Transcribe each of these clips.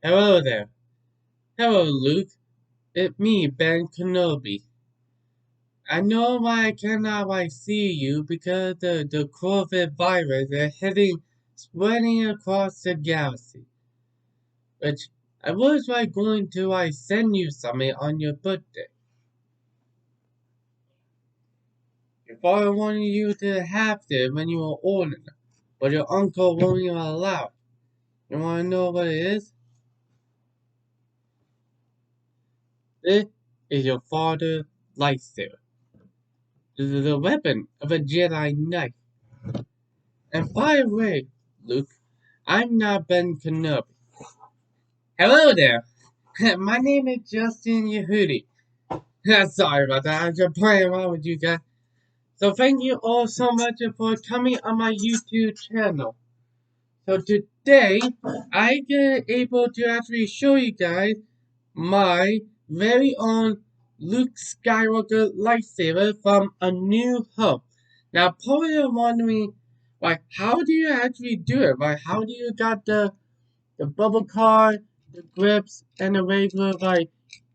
Hello there. Hello, Luke. It's me, Ben Kenobi. I know why I cannot see you because the COVID virus is spreading across the galaxy. Which I was going to send you something on your birthday. Your father wanted you to have it when you were old enough, but your uncle won't even allow it. You want to know what it is? This is your father's lightsaber. This is a weapon of a Jedi Knight. And by the way, Luke, I'm not Ben Kenobi. Hello there. My name is Justin Yehudi. Sorry about that. I'm just playing around with you guys. So thank you all so much for coming on my YouTube channel. So today, I get able to actually show you guys my very own Luke Skywalker lightsaber from A New Hope. Now, probably you're wondering, how do you actually do it? How do you got the bubble card, the grips, and the regular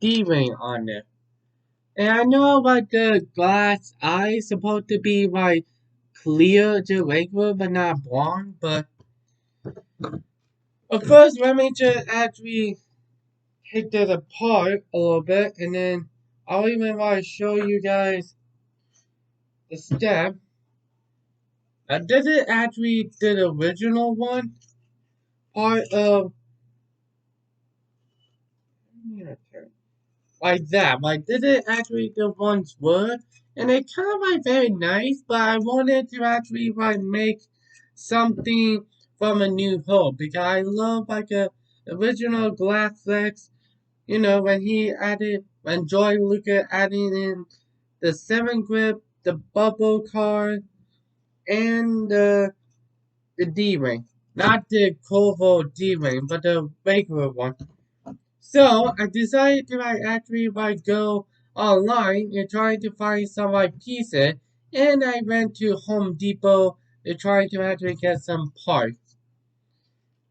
D-ring on there? And I know the glass eye is supposed to be clear, just regular, but not blonde. But of course, let me just actually take that apart a little bit, and then I'll even show you guys the step. Did it actually the original one part of like that? Did it actually the ones were? And it kind of very nice, but I wanted to actually make something from A New Hope because I love a original Glass Flex. You know when Joy Luca added in the 7 grip, the bubble card, and the D ring. Not the Corvo D ring, but the regular one. So I decided to actually go online and try to find some pieces, and I went to Home Depot to try to actually get some parts.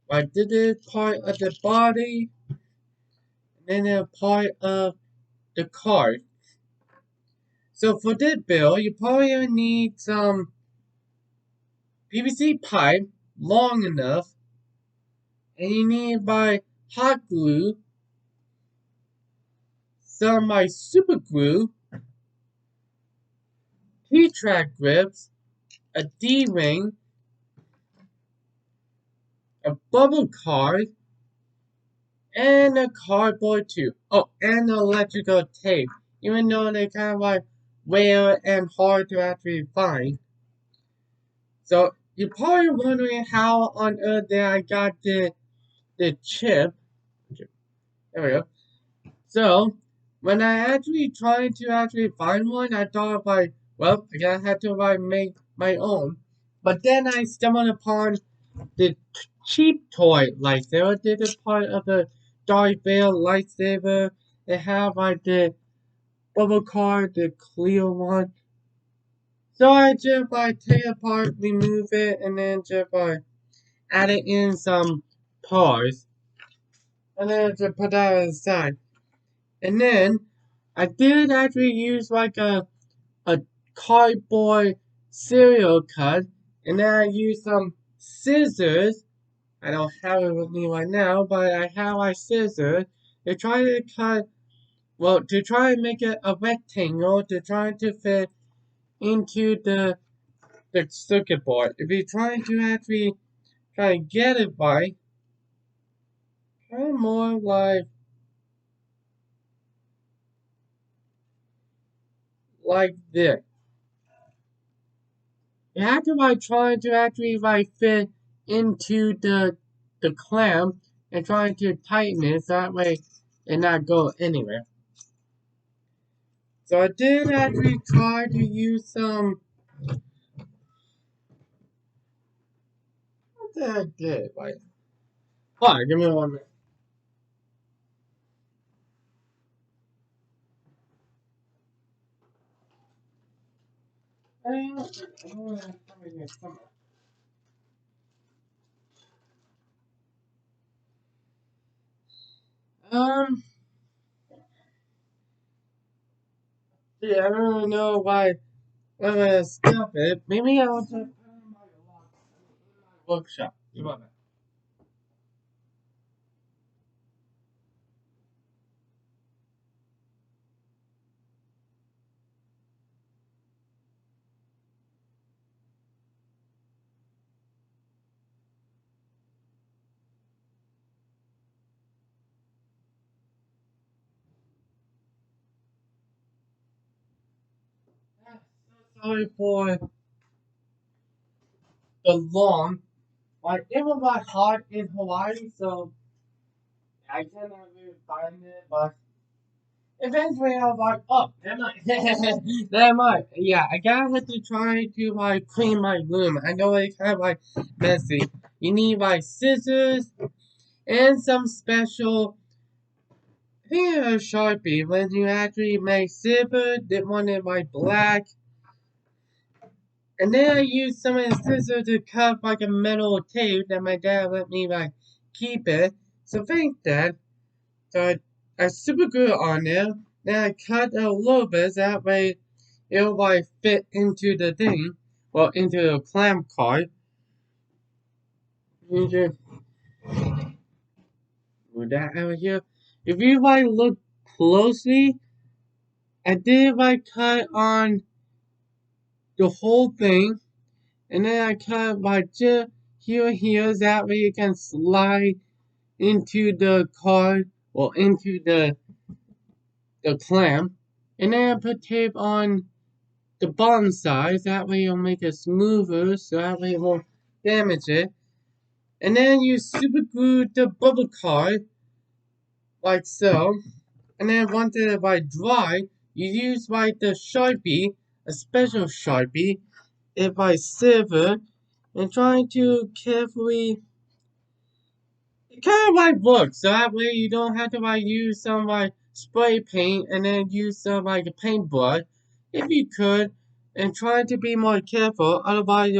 I did it part of the body, and then a part of the card. So for this build, you probably need some PVC pipe long enough, and you need hot glue, some super glue, T-track grips, a D-ring, a bubble card, and a cardboard too. Oh, and electrical tape, even though they kind of rare and hard to actually find. So you're probably wondering how on earth did I got the chip. There we go. So when I actually tried to actually find one, I thought well, I gotta have to make my own. But then I stumbled upon the cheap toy lightsaber. This is part of the Darth Vader Lightsaber. They have the bubble card, the clear one. So I just take it apart, remove it, and then just add it in some parts, and then just put that aside. And then I did actually use a cardboard cereal cut, and then I used some scissors. I don't have it with me right now, but I have my scissors to try to cut, well, to try and make it a rectangle to try to fit into the circuit board. If you're trying to actually try to get it right, kind of more like this. You have to try to actually fit into the clamp and try to tighten it so that way it not go anywhere. So I did actually try to use some. What did I do? Hold on, give me 1 minute. I don't have something here somewhere. Um, yeah, I don't know why I'm gonna stop it. Maybe I'll just put it in my workshop. You want that? Yeah, so sorry for the long. Like, it was like hot in Hawaii, so I cannot really find it, but eventually I was like, oh, never mind. Never mind. Yeah, I gotta have to try to like clean my room. I know it's kind of like messy. You need like scissors and some special, I think a Sharpie when you actually make silver, the one in like black. And then I used some of the scissors to cut like a metal tape that my dad let me like keep it. So thanks, Dad. So I super glue it on there. Then I cut a little bit so that way it'll like fit into the thing. Well, into the clamp card. You just move that over here. If you like look closely, I did like cut on the whole thing. And then I cut like just here, so that way it can slide into the card or into the clamp. And then I put tape on the bottom side, that way it'll make it smoother, so that way it won't damage it. And then you super glue the bubble card, like so. And then once it like dry, you use like the Sharpie, a special Sharpie, it by silver, and try to carefully. It kind of like works, so that way you don't have to like use some like spray paint and then use some like a paintbrush, if you could, and try to be more careful, otherwise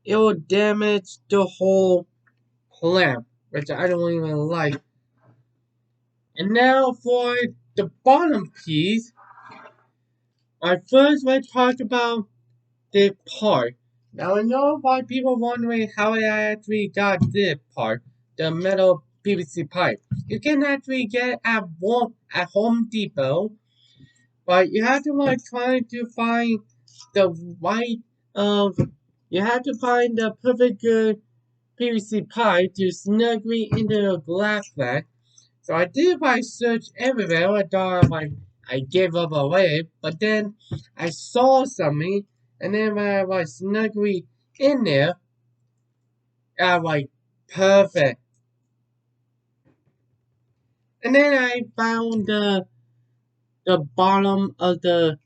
it'll damage the whole clamp, which I don't even like. And now for the bottom piece, I first want to talk about the part. Now I know why people wondering how I actually got this part, the metal PVC pipe. You can actually get at Home Depot, but you have to like try to find the right of you have to find the perfect good PVC pipe to snugly into the glass back. So I did my search everywhere. I thought like I gave up away, but then I saw something, and then when I was snugly in there, I was like perfect. And then I found the bottom of the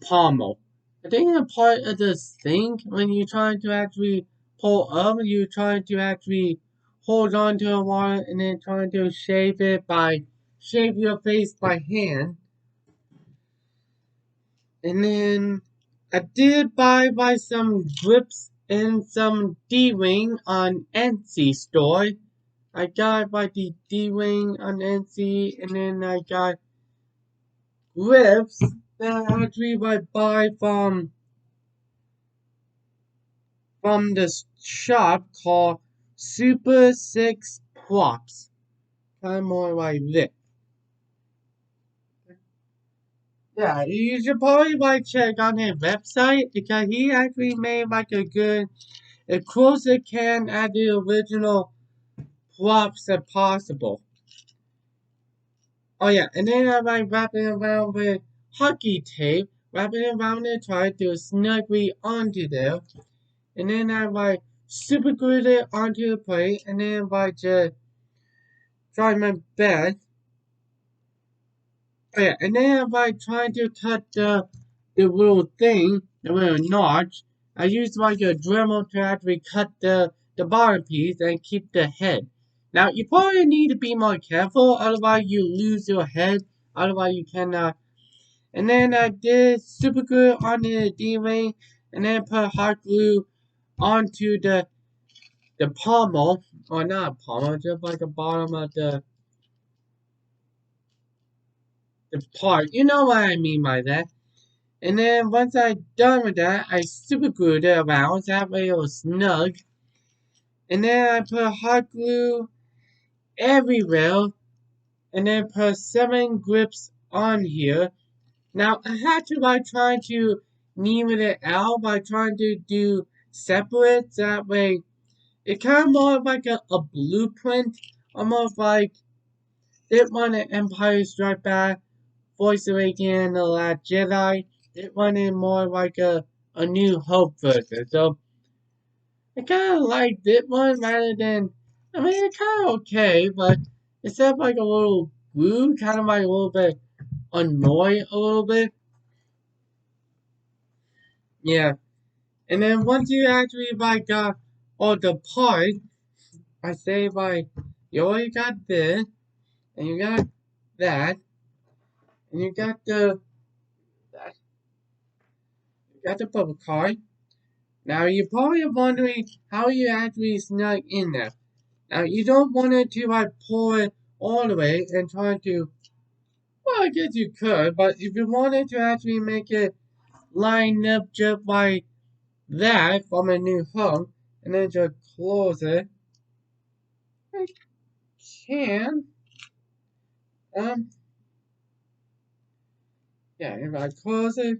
pommel. I think the part of the sink when you're trying to actually pull up, you're trying to actually hold on to the water and then trying to shave your face by hand. And then I did buy some grips and some D-Wing on Etsy store. I got by the D-Wing on Etsy, and then I got grips that I actually like buy from this shop called Super Six Props. Kind of more like this. Yeah, you should probably like check on his website because he actually made like a good, as close as can at the original props as possible. Oh yeah, and then I like wrapping around with hockey tape, wrapping around it, try to snugly onto there, and then I like super glued it onto the plate, and then I just try my best. Oh yeah, and then I like trying to cut the little thing, the little notch. I use like a Dremel to actually cut the bottom piece and keep the head. Now you probably need to be more careful, otherwise you lose your head. Otherwise you cannot. And then I did super glue on the D-ring, and then put hot glue onto the pommel. or not pommel, just like the bottom of the part. You know what I mean by that. And then once I'm done with that, I super glued it around, so that way it was snug. And then I put hot glue everywhere, and then put 7 grips on here. Now I had to like try to needle it out by trying to do separate, so that way it kind of more like a blueprint, almost like it wanted Empire Strike Back, Force Awakens, The Last Jedi. It wanted more like a New Hope version. So I kind of liked it one rather than, I mean, it's kind of okay, but instead of like a little glue, kind of like a little bit annoyed a little bit. Yeah. And then once you actually like got all the parts, I say like you already got this, and you got that, and you got that, you got the bubble card. Now you're probably wondering how you actually snuck in there. Now you don't want it to like pull it all the way and try to, well, I guess you could, but if you wanted to actually make it line up just like that from a new home, and then just close it, I can. Um, yeah, if I close it,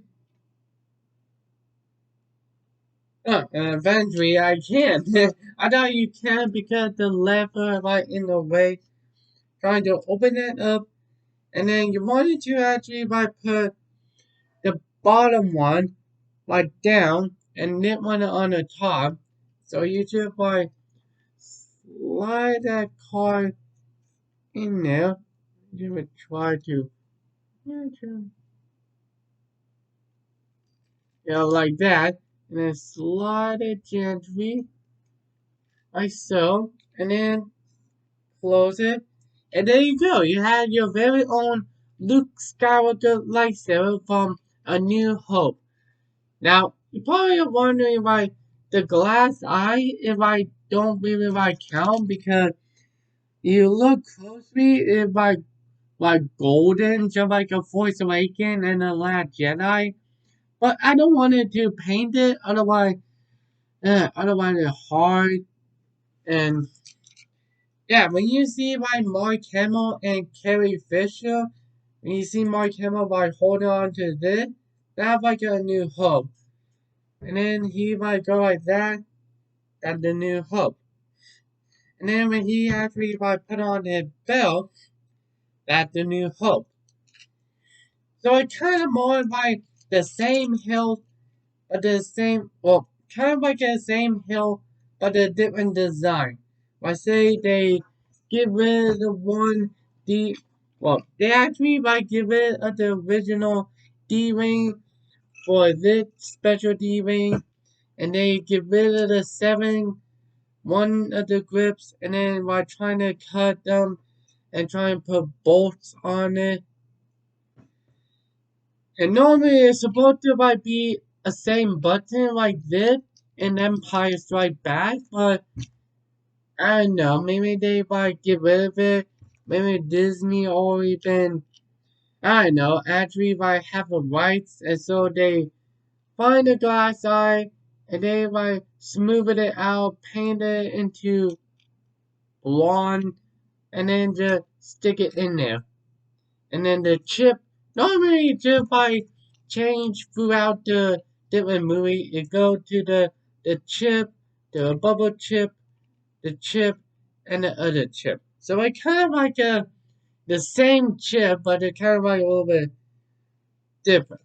and eventually I can. I thought you can because the lever right in the way, trying to open it up, and then you wanted to actually like put the bottom one like down and this one on the top. So you just like slide that card in there. You would try to, like that, and then slide it gently, like so, and then close it, and there you go. You have your very own Luke Skywalker lightsaber from A New Hope. Now, you're probably wondering why the glass eye, if I don't really like count, because you look closely, it's like golden, just like a Force Awakens and the Last Jedi. But I don't want it to paint it, otherwise it's hard. And yeah, when you see like Mark Hamill and Carrie Fisher, when you see Mark Hamill like holding on to this, that's like a New Hope. And then he might go like that, that's the New Hope. And then when he actually like put on his belt, that's the New Hope. So it kind of more like the same hill, but the same, well, kind of like the same hill, but a different design. I say they get rid of the one D, well, they actually like get rid of the original D ring for this special D ring, and they get rid of the 1 of the grips, and then while trying to cut them and try and put bolts on it. And normally it's supposed to like be a same button like this in Empire Strike Back, but I don't know, maybe they like get rid of it. Maybe Disney or even, I don't know, actually like have the rights, and so they find a glass eye and they like smooth it out, paint it into blonde, and then just stick it in there. And then the chip, normally just like change throughout the different movie. It go to the chip, the bubble chip, the chip, and the other chip. So it kind of like the same chip, but it kind of like a little bit different.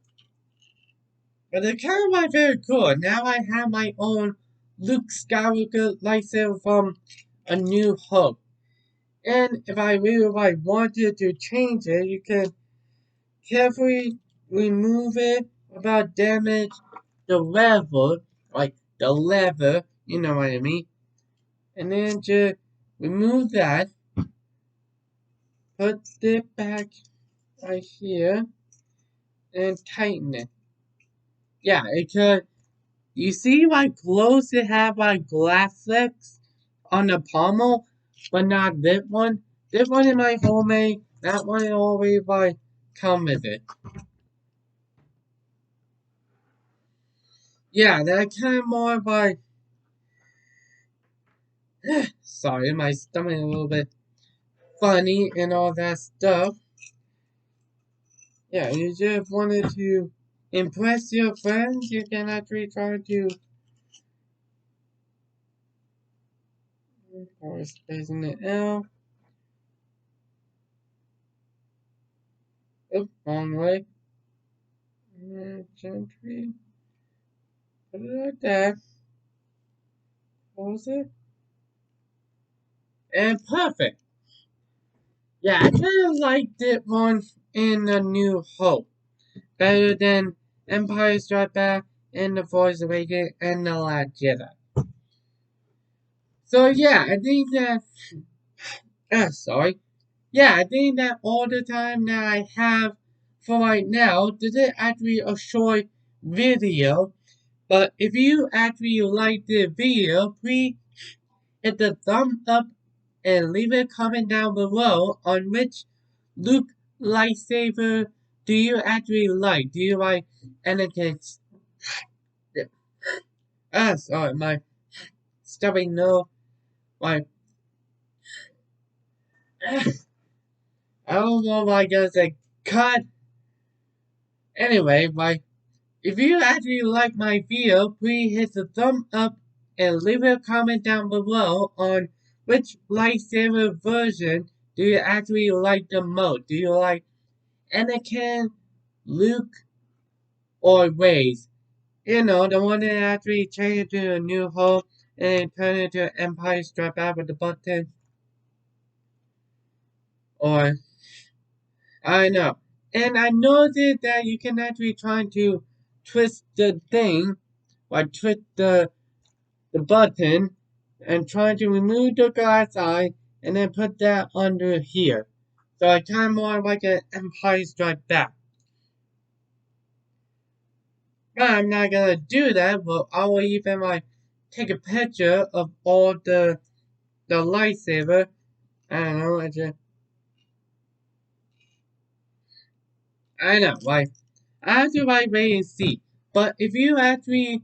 But it's kind of like very cool. Now I have my own Luke Skywalker lightsaber from A New Hope. And if I really like wanted to change it, you can carefully remove it without damage the lever, like the lever, you know what I mean. And then just remove that, put it back right here, and tighten it. Yeah, it could. You see, like clothes that have like glass flecks on the pommel, but not this one. This one is my homemade. That one is always like come with it. Yeah, that kind of more like sorry, my stomach is a little bit funny and all that stuff. Yeah, you just wanted to impress your friends. You can actually try to or spacing it out. Oops, wrong way. Gently put it like that. Close it. And perfect. Yeah, I kind of liked it one in A New Hope. Better than Empire Strikes Back and The Force Awakens and The Last Jedi. So yeah, I think that sorry. Yeah, I think that all the time that I have for right now, this is actually a short video. But if you actually like the video, please hit the thumb up and leave a comment down below on which Luke lightsaber do you actually like? Do you like Anakin's? Sorry, my stomach no, my I don't know why I gotta say cut. Anyway, if you actually like my video, please hit the thumb up and leave a comment down below on which lightsaber version do you actually like the most. Do you like Anakin, Luke, or Waze? You know, the one that actually changed to A New Hope and turned into Empire Strikes Back with the button? Or, I know. And I noticed that you can actually try to twist the thing, or twist the button, and try to remove the glass eye, and then put that under here. So I kind of more like an Empire Strikes Back. But I'm not gonna do that, but I will even like take a picture of all the lightsaber. I don't know, I know, like I have to like wait and see. But if you actually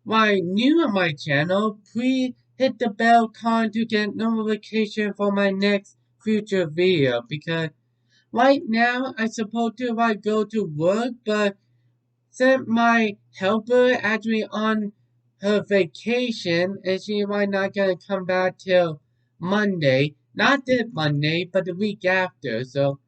like new on my channel, please hit the bell icon to get notification for my next future video because right now I'm supposed to like go to work, but since my helper actually on her vacation and she might not gonna come back till Monday. Not this Monday, but the week after. So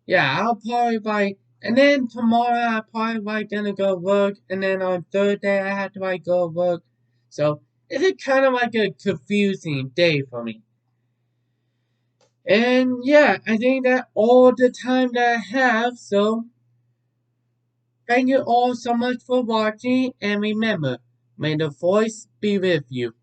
yeah, I'll probably like and then tomorrow I probably like gonna go work and then on Thursday I have to like go work. So it's kind of like a confusing day for me. And yeah, I think that all the time that I have, so thank you all so much for watching, and remember, may the force be with you.